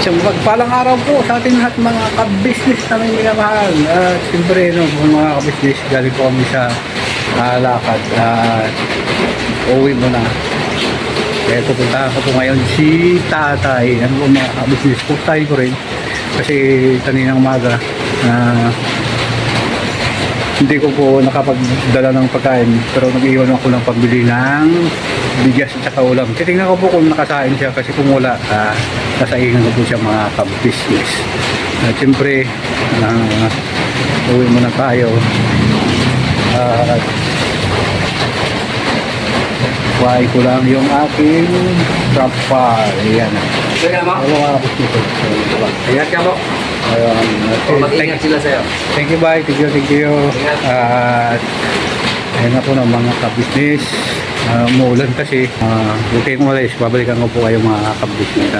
Isang magpalang araw po sa ating lahat mga ka-business namin minamahal. At siyempre, no, mga ka-business, galing po kami sa lakad. Uwi mo na. Kaya pupuntahan ko po ngayon si Tatay. Ano po mga ka-business, pupuntahin ko rin. Kasi kaninang umaga, hindi ko po nakapagdala ng pagkain, pero nag-iwan ako ng pambili ng bigas at saka ulam. Titingnan ko po kung nakasain siya, kasi kung wala, nasaingan ko po siya mga ka-business. Siyempre, uwi muna tayo. Kuhain ko lang yung aking trapal. Ayan. Hello mga ka-business. Ingat ka mo. Mag-ingat sila sa'yo. Thank you, bye. Thank you. Ayan na po ng mga ka-business. Umuulan kasi. Huwag kayong umalis. Babalikan ko po kayo mga ka-business.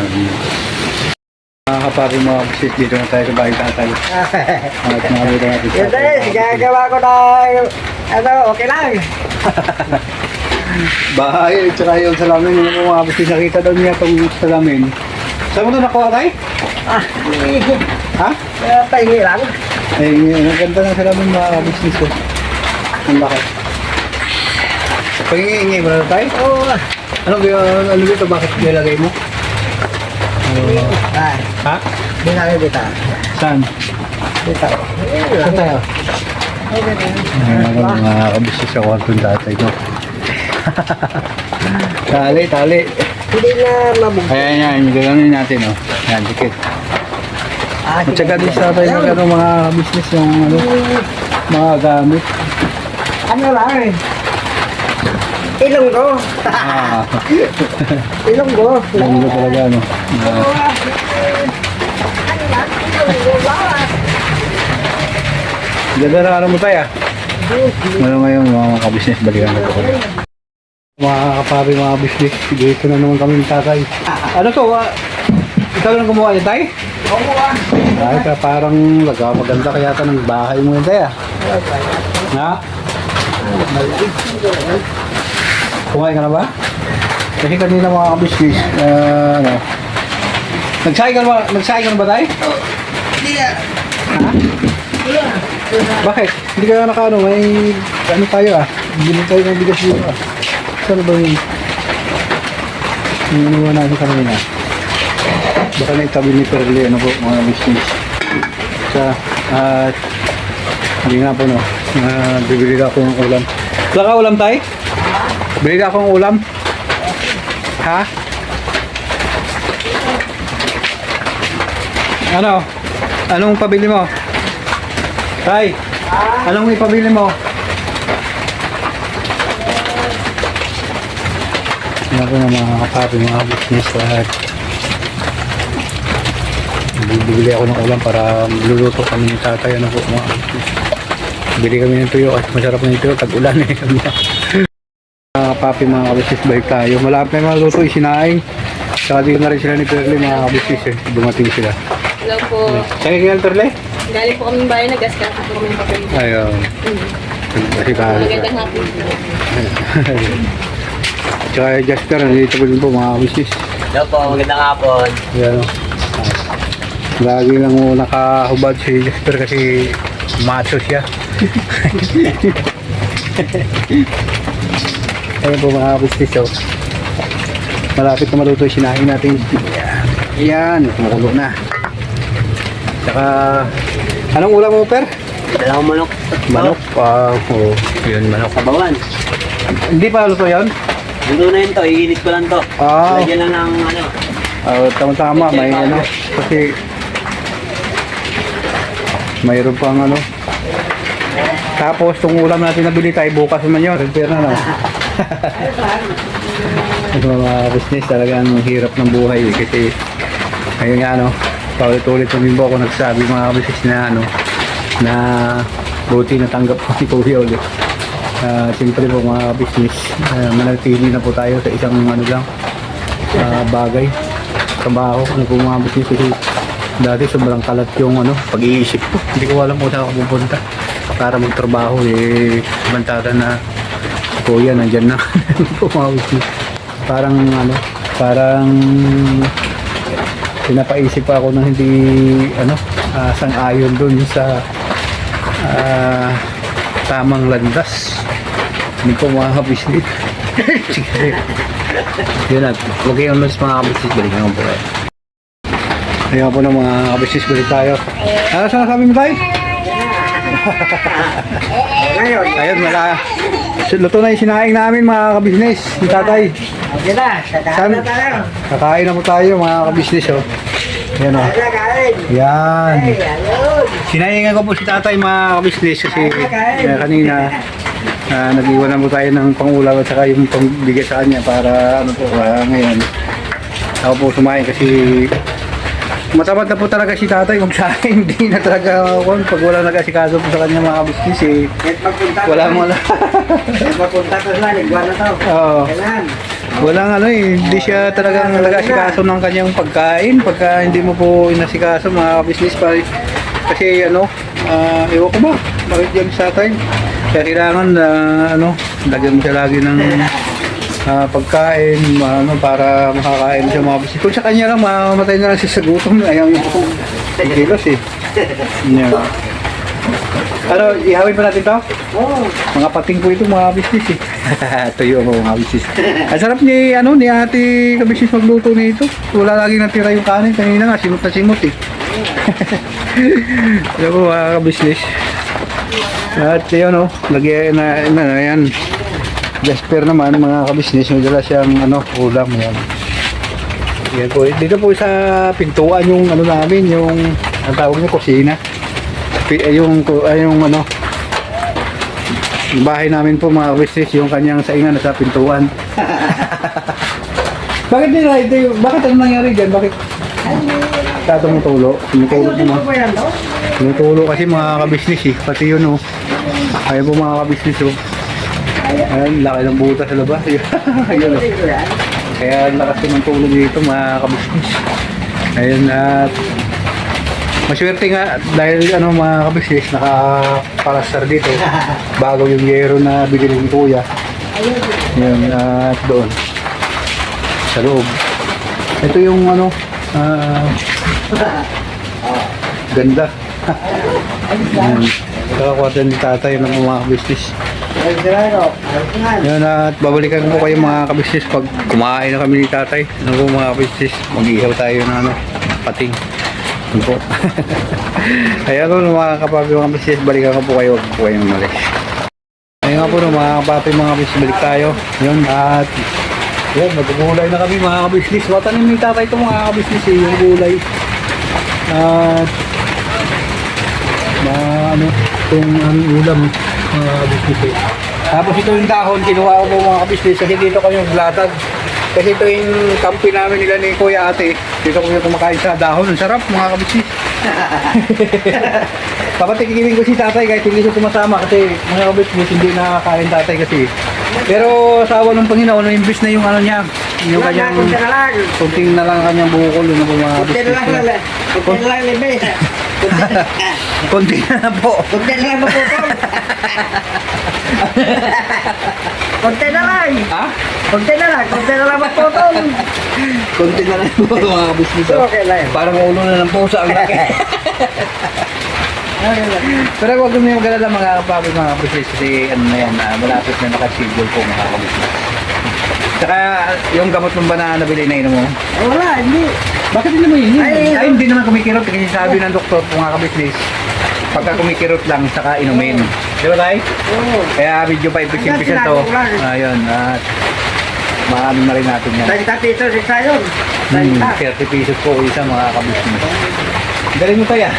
Mga kapatid mga business, dito na tayo sa bahay Tatay. Yun tayo, gagawa ko na okay lang. Bahay, tsaka yung salamin. Yung mga business, nakita daw niya itong salamin. Saan mo ito nakuha tayo? Ha? Pahingi lang. Ay, ang ganda ng salamin mga business ko. Ang laki. Pag-iingi mo na tayo? Oo. Ano dito? Bakit nilagay mo? Ha? Binali dito. Saan? Dito. Saan tayo? Mga kabisnes sa kwartong Tatay ko. Tali. Hindi na mabugay. Ayan yan, gano'n natin oh. Yan, dikit. At saka din sa tayo mga business yung mga gamit. Ano lang eh. Ilonggo. Ilonggo. Lagi ko talaga ano. Ganda na ano mo tayo ah. Ngayon mga kabisnes, balikan na po. Mga kapari, mga business, dito na naman kami ng Tatay. Ano to? Ikaw lang gumawa niya tayo? Oo. Ay, parang maganda kaya ito ng bahay mo yun tayo. Ha? Kumain ka na ba? Kasi kanina mga kabisnes, Nagsaing ka na ba tayo? Hindi na. Ha? Bakit? Hindi ka nakaano, may ano tayo Bili tayo ng bigas dito Saan ba yun? Yung inuwa natin kanina. Baka na itabi ni Perle, ano po, mga business. Hindi nga po, no. Bibili ako ng ulam. Wala ka ulam tayo? Bili ako ng ulam. Ha? Ano? Anong pabili mo? Tay, anong ipabili mo? Yan po na mga kapatid, mga business lahat. Bibili ako ng ulam para luluto kami ng Tatay. Ano po mga business. Bili kami ng tuyo at masarap na yung tuyo. Tag-ulan eh. Mga kapatid, mga business, balik tayo. Malapit na yung mga luto, isinaing. Saka dito na rin sila ni Perle, mga business eh. Dumating sila. Hello po. Kaya kaya Perle? Galing po kami bayan, nag-gaskas po kami ng papel. Ayun. Kasi kaya. Magandang hapon po. Tsaka Jasper, nandito po din po mga business. Hello po, magandang hapon. Yan o. Lagi lang mo nakahubad si Jasper kasi macho siya. Ayun po mga business o. Malapit na maluto yung sinahin natin. Ayan, kumukulo na. Tsaka, anong ulam mo, Per? Dalawang manok. Manok? Oo. Yun, manok. Sabawan. Hindi pa luto yun? Luto na yun to, iinit ko lang to. Lagyan lang ng Tama-tama, may ano. Kasi, mayroon pang ano. Tapos, itong ulam natin nabili tayo, bukas naman yun. Pero na, no? Ito mga business, talagang hirap ng buhay. Kasi, ayun nga, ano, paulit-ulit yung bimbo ako nagsabi mga business na, ano, na buti natanggap ko si Kuya ulit. Siyempre po mga business, manatili na po tayo sa isang ano lang, bagay, trabaho, ano po mga business. Kasi dati sobrang kalat yung ano, pag-iisip ko. Hindi ko alam kung saan ako pupunta para magtrabaho eh, bantada na si Kuya nandyan na. Mga business. Parang ano, parang pinapaisip ako ng hindi sang-ayon dun sa tamang landas. Hindi ko mga kabisnes. Sige. Yun at huwag kayong mas mga kabisnes, balikan ko po kayo. Ayan po na mga kabisnes, balik tayo. Ano saan kami mo tayo? Ngayon. Ayun, luto na yung sinaing namin mga kabisnes, ni tatay. Okay na. Kakain na tayo. Kakain na po tayo mga kabisnes, oh. Yan, oh. Kaya kain. Yan. Ay, ayun. Sinaingan ko po si tatay mga kabisnes kasi kanina nag-iwan na po tayo ng pangulam at saka yung pangbigay sa kanya para ngayon. Ako po sumain kasi matamad na po talaga si tatay kung sa akin. Hindi na talaga pag wala nag-asikaso po sa kanya mga kabisnes Kahit magpunta wala ko mo na. Kahit magpunta ko na, ligwan na to. Oo. Kailan? Walang hindi siya talagang nag-asikaso ng kanyang pagkain pagka hindi mo po inasikaso mga business pa kasi ewan ko ba bakit yan sa atin kaya kailangan lagyan mo siya lagi ng pagkain para makakain siya mga business kung sa kanya lang mamamatay na lang siya sa gutom ayaw niya po kilos yeah. Ihawin pa natin to? Oo. Mga pating po ito mga business Tuyo mo mga business. Ang sarap ni ate kabisnes magluto nito. Wala laging natira yung kanin. Kanina nga simot na simot Alam mo mga kabisnes. At yun lagyan na yan. Jasper naman mga kabisnes. Madala siyang ulam yan. Yan po. Dito po sa pintuan yung namin yung ang tawag niya kusina. Yung bahay namin po mga business yung kanyang saingan nasa pintuan. Bakit nila ito? Bakit ano nangyari dyan? Bakit? Tumutulo. Tumutulo po Ayun, ba yan, no? Tumutulo kasi mga kabisnes pati yun Ayun po mga kabisnes Ayun, laki ng butas sa labas. Ayun Kaya lakas ng tulo dito mga kabisnes. Ayun at maswerte nga dahil mga kabisnes nakaparasar dito bago yung yero na bigyan ng kuya. Yun at doon sa loob. Ito yung ganda. Yan. Kakakuha ni tatay ng mga kabisnes. Yun at babalikan ko kayo mga kabisnes pag kumain na kami ni tatay. Mga kabisnes mag-ihaw tayo ng pating. Po. Kaya po mga kapapi mga business, balikan ko po kayo, wag po kayong umalis. Ayun nga po mga kapapi mga business, balik tayo. Yun at yun, magugulay na kami mga business. Matanim ni tatay ito mga business yung gulay. At itong ulam mga business. Tapos ito yung dahon, kinuha ko po mga business kasi dito kami maglatag. Kasi ito yung kampi namin nila ni Kuya Ate. Dito kami kumakain sa dahon. Ang sarap mga kabisnes. Papatikimin ko si tatay kahit hindi siya sumasama kasi mga kabisnes hindi nakakain tatay kasi. Pero sa awa ng Panginoon, imbis na yung niya. Yung kanyang kunting na lang kanyang bukol. Yun po mga kabisnes. Kunti na lang, libe. Kunti na lang po. Kunti na lang maputol. Kunti na lang. Ha? Kunti na lang maputol. Kunti na lang po mga kabisnes. Okay lang. Parang ulo na ng pusa ang laki. Pero huwag kami magalala mga kapabi mga kabisnes kasi malapit na nakasigil po mga kabisnes. Saka yung gamot mong ba na nabili na inom mo? Wala, hindi. Bakit hindi mo yun? Ay, hindi naman kumikirot kasi sabi ng doktor po mga kabisnes pagka kumikirot lang saka inumin. Di ba tayo? Oo. Kaya video 5% to. Ayun at maamin na rin natin yan. 30 pesos isa yun. 30 pesos po isa mga kabisnes. Galing mo tayo.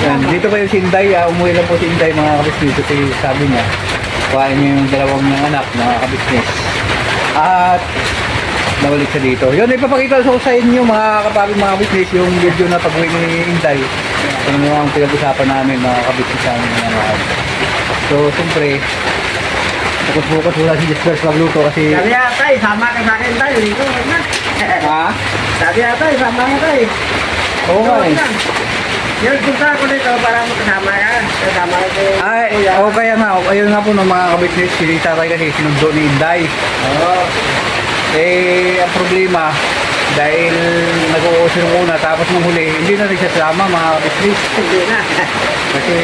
Yan, dito pa yung Sinday, umuwi lang po si Sinday mga kabisnes kasi sabi niya kuhain niya yung dalawang niyang anak mga kabisnes at nabalik siya dito. Yun, ipapakita ko sa inyo mga kapabi mga kabisnes yung video na pag-uwi ni Inday. Ano mo ang pinag-usapan namin mga kabisnes sa amin mga mahal. So siyempre bukas-bukas wala si Jasper magluto kasi Sabi ata, sama ka sa akin tayo. Dito, wag na. ha? Sabi ata, sama ka tayo. Oo nga eh. Yung punta ako dito para makasama ka. Kasama ka ko. Ay, kaya nga, ayun nga po ng mga kabisnes, si tatay kasi sinundo ni Inday. Oo. Eh, ang problema, dahil sinunguna, tapos nung huli, hindi na rin siya sama mga kabisnes. Hindi na. Kasi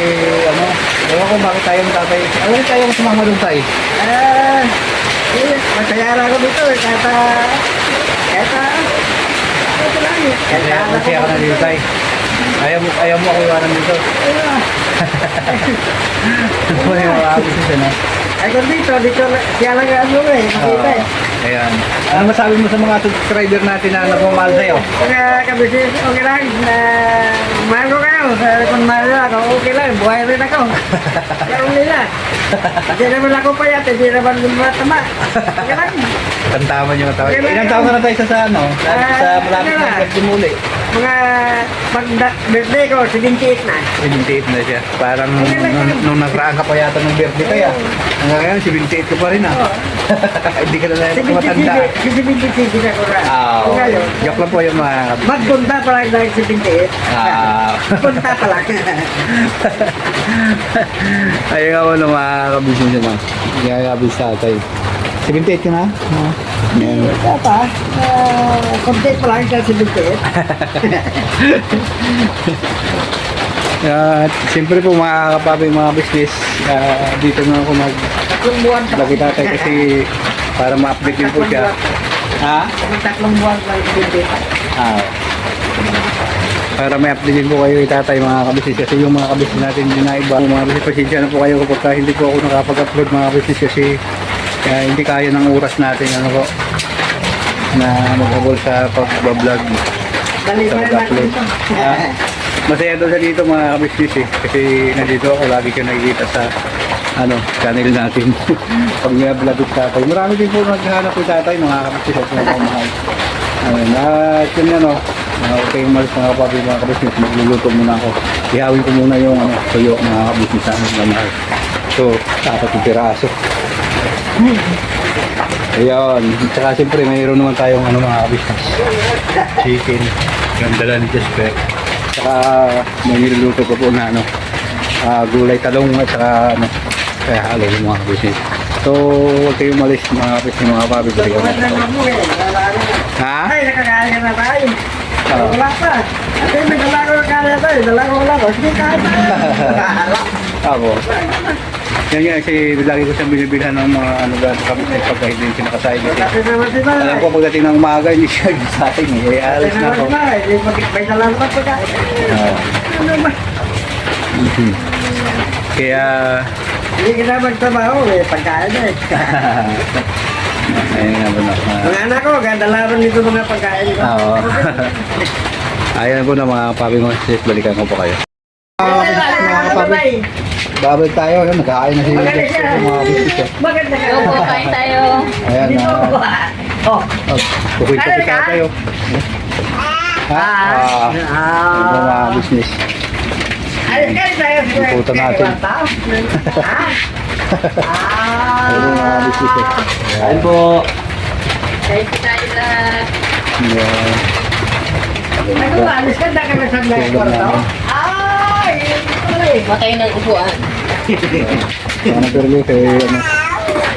ano, ewan ko bakit tayo ng tatay. Ano rin tayo sumama doon tayo? Masaya na ako dito eh. Kahit lang eh. Kasi ako na dito tayo. Ayaw mo ako iwanan dito. Ano yung mga kabisnes ano? Ay kung dito, siya lang ano eh. Makita eh. Ayan. Ano masabi mo sa mga subscriber natin na nagmamahal sa'yo? Mga kabisis, okay lang. Mahal ko kayo. Kung mahal ako, okay lang. Buhay rin ako. Pero nila. Hindi naman ako payat. Hindi naman matama. Okay lang. Kantaman yung tawag. Kailan- Ilang taon ka na tayo sa ano? Sa malapit ano na na? pagdimuli. Mga birthday ko, 78 na. 78 na siya. Parang nung nagraan ka pa yata ng birthday kaya. Hanggang ngayon, 78 ka pa rin ah. Hindi ka na lang matanda. 77 na ko na. Ah, Ngayon, joke lang po yung mga... magpunta pa lang ng 78. Ah. Punta pa lang. Ayun ako na mga kabisnes niya na. Gagabis sa tatay. 78 ka na? Yan. Kaya pa, konti pa lang sa 78. At siyempre po mga kapabi, mga business, dito na ako Tatlong buwan pa. lagi tatay kasi para ma-update din po siya. Ha? Tatlong buwan pa lang 78. Ah. Para may update din po kayo itatay mga kabisnes kasi yung mga kabisnes natin hindi na iba. Mga kabisnes, pasensya na po kayo kapag hindi po ako nakapag-upload mga kabisnes kasi hindi kaya ng oras natin ano po na mag-upload sa pag-vlog. Balik Sa pa rin mag-upload. natin Ah, masaya doon sa dito mga kabisnes eh kasi nandito ako lagi ko nakikita sa ano, channel natin. Pag may vlog yung tatay. Marami din po naghahanap yung tatay mga kabisnes at mga pamahal. At yun yan o. Okay, umalis mga kapatid mga kabisnes. Magluluto muna ako. Ihawin ko muna yung tuyo mga kabisnes sa amin mahal. So, dapat yung piraso. Ayan. Tsaka siyempre mayroon naman tayong mga kabisnes. Chicken. Yung dala ni Jesper. Tsaka may niluluto ko po na gulay talong at tsaka kaya halo yung mga kabisnes. So, huwag kayong umalis mga kabisnes mga kapatid. Ha? Ay, nakakaya na tayo. Ah. Wala pa. At may dala ko na kaya tayo. Dala ko wala ko. Sige, kaya tayo. Ako. Yan nga, kasi lagi ko siyang binibilhan ng mga gano'n kami sa pagka hindi siya nakasay. Kasi naman si Tay. Alam ko pagdating ng umaga, hindi siya sa akin eh. Alis na ako. May dala pa pa. Ah. Ano ba? Kaya, Hindi ka na magtrabaho. May pagkain na eh. ayun nga ba na. Mga anak ko, ganda rin nito mga pagkain ko. Oo. Ayun po na mga papi mo, sis, balikan ko po kayo. Mga papi, babalik tayo. Ayun, nagkakain na si Jesper, mga business eh. Maganda ka. Go po, kain tayo. Ayan, Dito ako. Oh. kukwento ko sa tayo. Ha? Ayun po mga business. Ay, kaya tayo. Pupunta natin. Ayun po mga business eh. Ayun po. Kain po tayo lahat. Ayan. Nag-umalis ka na kami sa mga kwarto. Ay, Matay ng upuan. Ano pero kay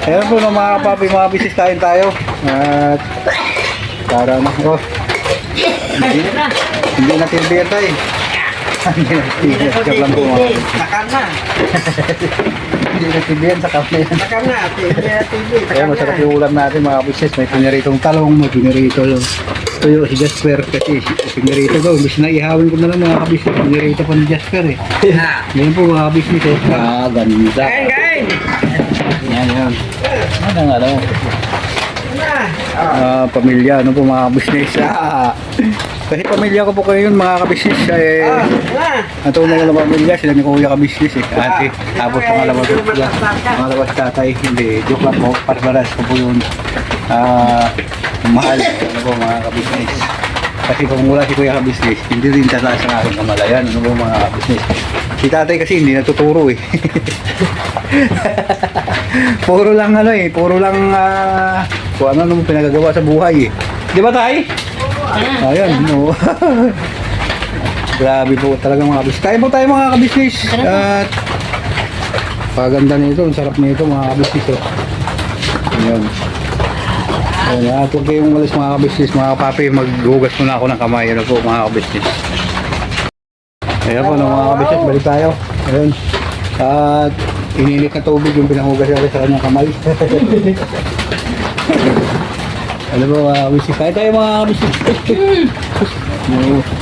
Ayan po mga papi, mga bisis kain tayo. At para hindi na tinbiyan tayo. Hindi na tinbiyan. Joke lang po mga. Takam na. Hindi na tinbiyan sa kape. Takam na. TV. Ayan, masarap yung ulam natin mga bisis. May piniritong talong, may pinirito tuyo si Jasper kasi pinirito daw. Imbis na ihawin ko na lang mga kabisnes. Pinirito pa ni Jasper eh. Yan po mga kabisnes eh. Ganda. Kain. Yan. Ano? Na. Pamilya, ano po mga business. Kasi pamilya ko po kayo yun mga kabisnes. Na. Ang tunay na pamilya, sila ni Kuya kabisnes eh. Ate, tapos pangalawang tatay, hindi, joke lang po, parbaras ko po yun. Mahal, ano po mga kabisnes. Kasi kung wala si Kuya kabisnes, hindi rin tataas ang aking kamalayan, ano po mga kabisnes. Si tatay kasi hindi natuturo eh. Puro lang puro lang kung ano pinagagawa sa buhay eh. Di ba tay? Ayan, no. Grabe po talaga mga kabisnes. Kain po tayo mga kabisnes. At paganda nito, ang sarap nito mga kabisnes. Oh. Ayan. Ayan, at huwag kayong malis mga kabisnes, mga kapapi, maghugas muna ako ng kamay. Ano po mga kabisnes. Ayan po no, mga kabisnes, balik tayo. Ayan. At ininit na tubig yung pinahugas natin sa kanyang kamay. Ano po mga kabisnes, kaya tayo mga kabisnes.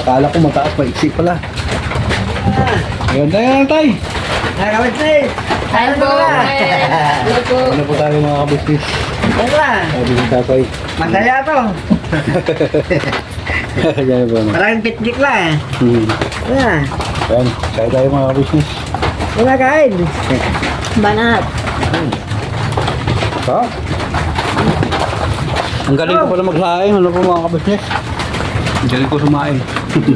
Akala ko mataas, maiksi pala. Ayan tayo, tayo. Nakakabit Hi po. Hello po. Ano po tayo mga kabisnes? Wala. Sabi ng tatay. Masaya to. Ayan po. Maraming pitdik lang. Wala. Ayan, kaya tayo mga kabisnes. Wala kain. Banat. Ha? Ang galing ko pala magsaing. Ano po mga kabisnes? Ang galing ko sumain.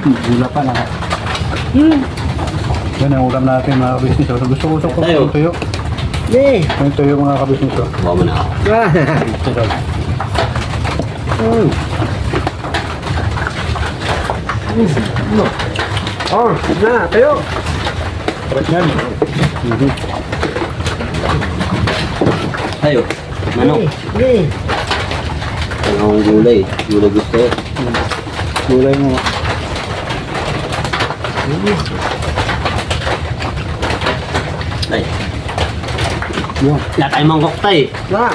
Gula pa na. Yan ang ulam natin mga kabisnes. Gusto ko Tayo. ng tuyo. Hindi. Yung tuyo mga kabisnes. Bawa mo na ako. Ito daw. Oh, na, tayo. Sarap yan. Tayo. Manok. Hindi. Ano akong gulay? Gulay gusto. Gulay mo. Tay. Yung. Wala tayong mangkok tay. Na.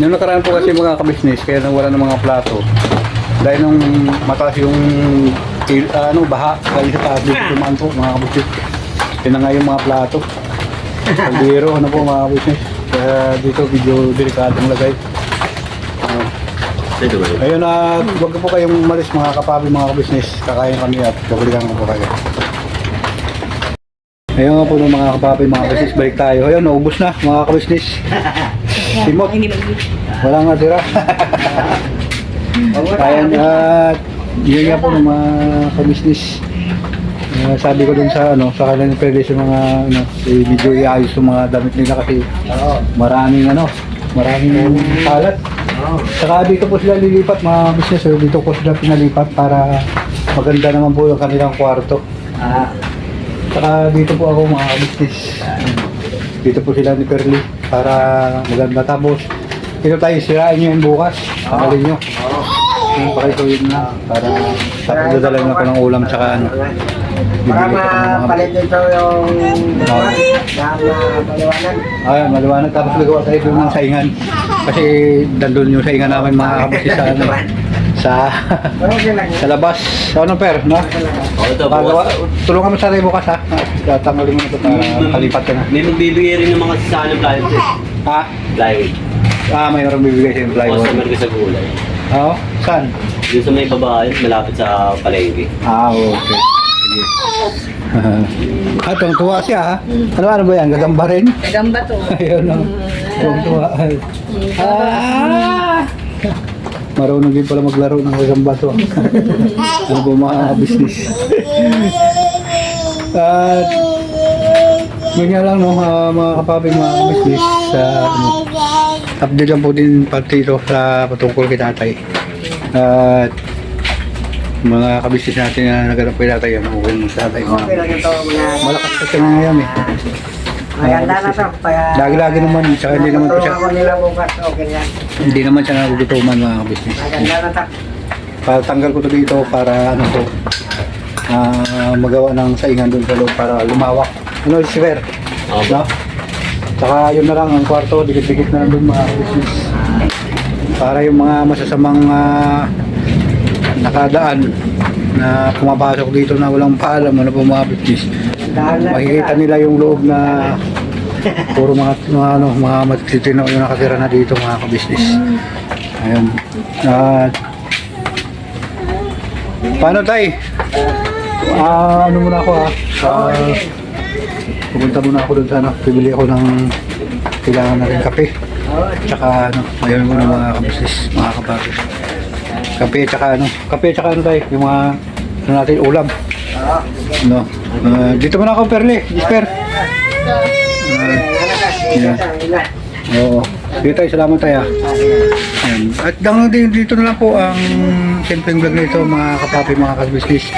Yung nakaraan po kasi mga kabisnes, kaya nang wala ng mga plato. Dahil nung mataas yung baha, dahil sa taas dito tumaan po mga kabisnes. Yun na nga yung mga plato. Kaldero, ano po mga kabisnes. Kaya dito video delikadong lagay. Ito ba yun? Ayun na, huwag po kayong umalis mga kapabi, mga kabisnes. Kakain kami at babalikan ko po kayo. Ayun nga po ng mga kapabi, mga kabisnes, balik tayo. Ayun, naubos na mga kabisnes. Simot. Wala nga tira. Ayan, at yun nga po ng mga kabisnes. Sabi ko dun sa kanilang pwede sa mga video iayos yung mga damit nila kasi maraming kalat. Saka dito po sila lilipat mga business, so dito po sila pinalipat para maganda naman po yung kanilang kwarto. Saka dito po ako mga business. Dito po sila ni Perly para maganda. Tapos ito tayo, sirain nyo yung bukas. Tagalin nyo. Yung pakituin na para dadala nyo ako ng ulam tsaka Para bibili ko ng mga mapalit dito yung maliwanag. Ayan, maliwanag. Tapos nagawa tayo doon ng saingan. Kasi dandun yung saingan namin mga kabisnes sa labas. Ano per, no? O ito, Pagawa, bukas. tulungan mo sa tayo bukas ha. Tatanggalin mo na ito para kalipat ka na. May magbibigay rin ng mga sasakyan ng plywood eh. Ha? Plywood. Mayroong bibigay sa yung plywood. Customer ko sa gulay. Oo? Saan? Doon sa may babae, malapit sa palengke. Okay. Sige. Tuwang-tuwa siya ha. Ano ba yan? Gagamba rin? Gagamba to. Ayun o. Tuwang-tuwa. Marunong din pala maglaro ng gagamba to. Ano ba mga business? At ganyan lang no, mga kapabing mga business sa update lang po din pati ito sa patungkol kay tatay. At mga kabisnes natin na naganap kay tatay, okay mo sa tatay. Okay lang ito mga... Malakas pa siya ngayon eh. Maganda na to. Lagi-lagi naman, tsaka hindi naman po siya. Tulungan ko nila bukas. Okay yan. Hindi naman siya nagugutuman mga kabisnes. Maganda na to. Patanggal ko to dito para magawa ng saingan doon sa loob para lumawak. Ano, square? No? Saka yun na lang ang kwarto, dikit-dikit na doon mga business. Para yung mga masasamang nakadaan na pumapasok dito na walang paalam, ano po mga business. Makikita nila yung loob na puro mga matitino yung nakatira na dito mga ka-business. Ayun. At paano tay? Ano muna ako pupunta muna ako doon sa bibili ako ng kailangan natin kape. Tsaka ayun muna mga ka-business, mga kabagis. Kape tsaka tayo, yung mga natin ulam. No. Dito muna ako Perle, Gisper. Yeah. Oo. Dito tayo, salamat tayo. Ayan. At dito na lang po ang simpleng vlog na ito mga kapapi, mga ka-business.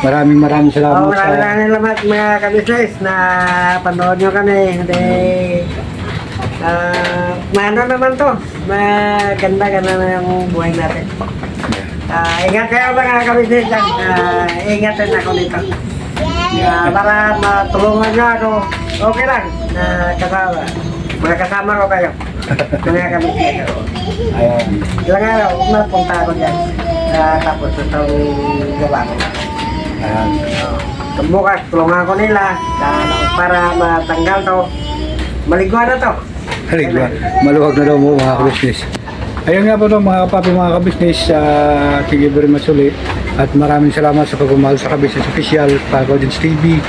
Maraming salamat sa... Maraming salamat mga kabisnes na panood nyo kami. Hindi Maano naman to, maganda-ganda na yung buhay natin. Ingat kayo mga kabisnes dyan. Ingat din ako dito. Para matulungan nyo ako, okay lang. Kasama. Mga kasama ko kayo. Mga kabisnes. Ayan. Ilang araw, mapunta ako dyan. Tapos itong gawa ko. Ayan. Bukas, tulungan ko nila para matanggal to. Maligwa na to. Haligwa, maluwag na daw mo mga kabisnes. Ayun nga po no, mga kapapi, mga kabisnes, thank you very much ulit. At maraming salamat sa pagmamahal sa Kabisnes Official, Pagodins TV,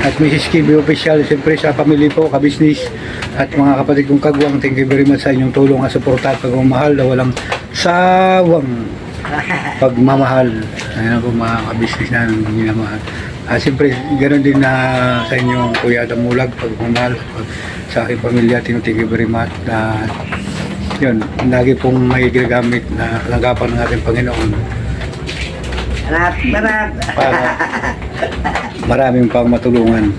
at Mrs. Kibi Official, siyempre sa pamilya po, kabisnes, at mga kapatid kong kagwang, thank you very much sa inyong tulong at suporta at pagmamahal na walang sawang pagmamahal. Ayun po mga kabisnes na minamahal. Siyempre, ganoon din na sa inyong Kuya Adam Mulag, pagmamahal sa aking pamilya, thank you very much. Yun, lagi pong may ginagamit na kalagapan ng ating Panginoon. Banat. Maraming pang matulungan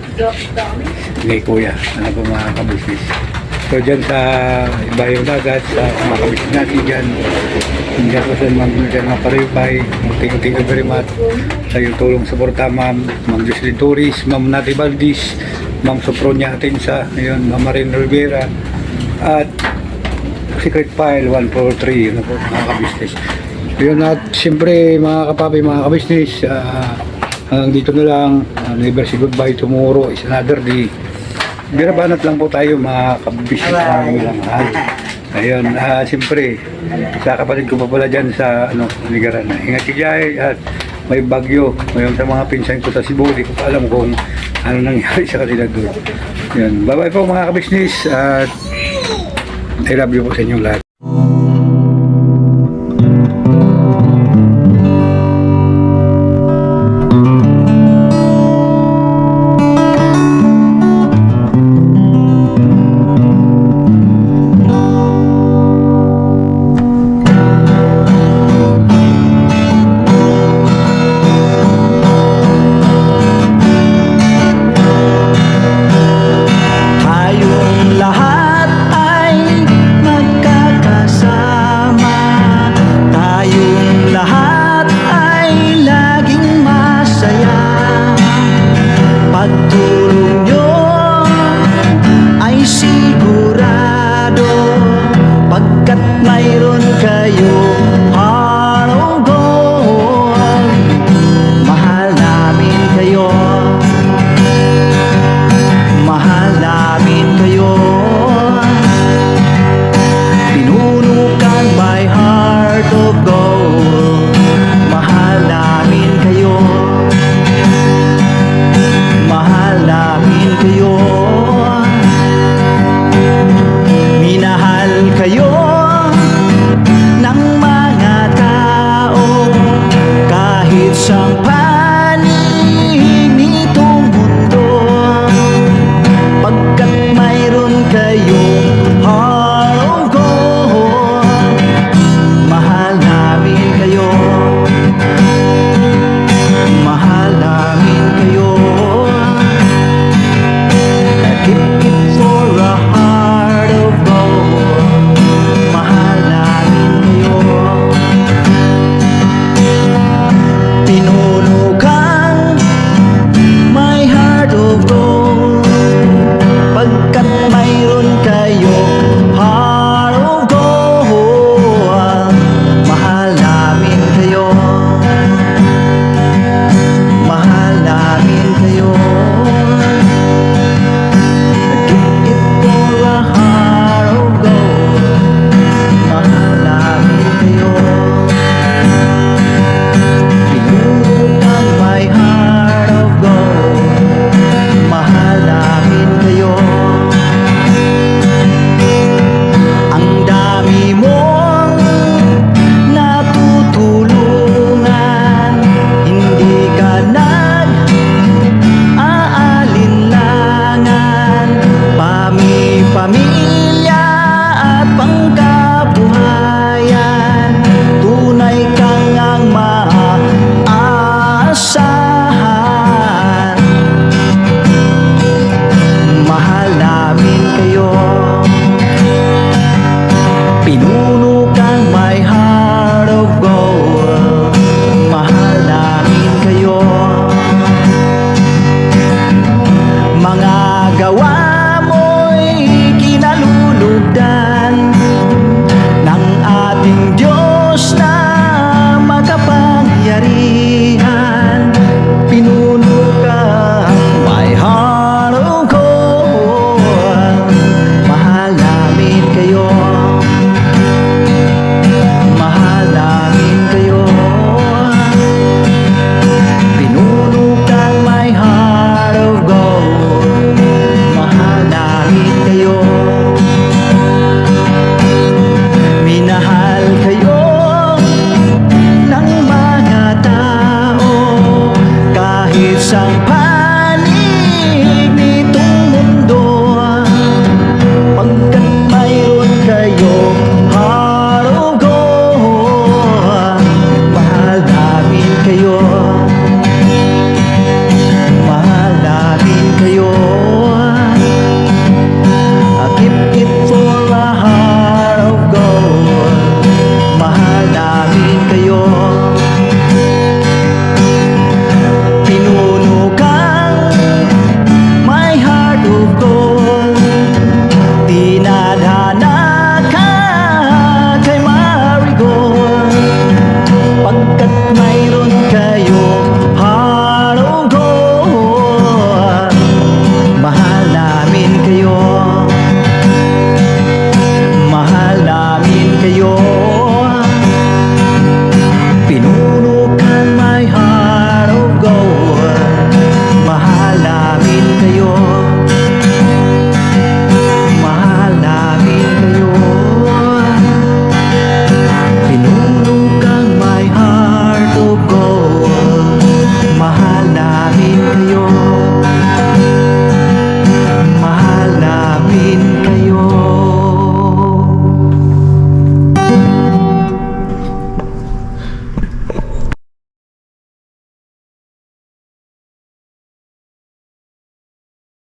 kay Kuya, ano po mga kabisnes. So dyan sa Ibayong Dagat, sa mga kabisnes natin dyan, dyan po sa mga paripay, thank you very much sa iyong tulong suporta, Ma'am Jocelyn Torres, Ma'am Nati Valdez, Ma'am Sopronia Atensa, ayun, Ma'am Marin Rivera, at Secret File 143, yun na po mga kabisnes. Yun, at siyempre mga kapapi, mga kabisnes, hanggang dito na lang. Never say goodbye, tomorrow is another day. Birabanat lang po tayo mga kabisnes namin lang. Ayun, siyempre sa kapatid ko pa pala dyan sa Ligaran. Ingat kayo dyan, at may bagyo ngayon sa mga pinsan ko sa Cebu. Di ko pa alam kung ano nangyari sa kanila doon. Yun, bye bye po mga kabisnes, at I love you po sa inyong lahat. Tayong lahat ay magkakasama. oras na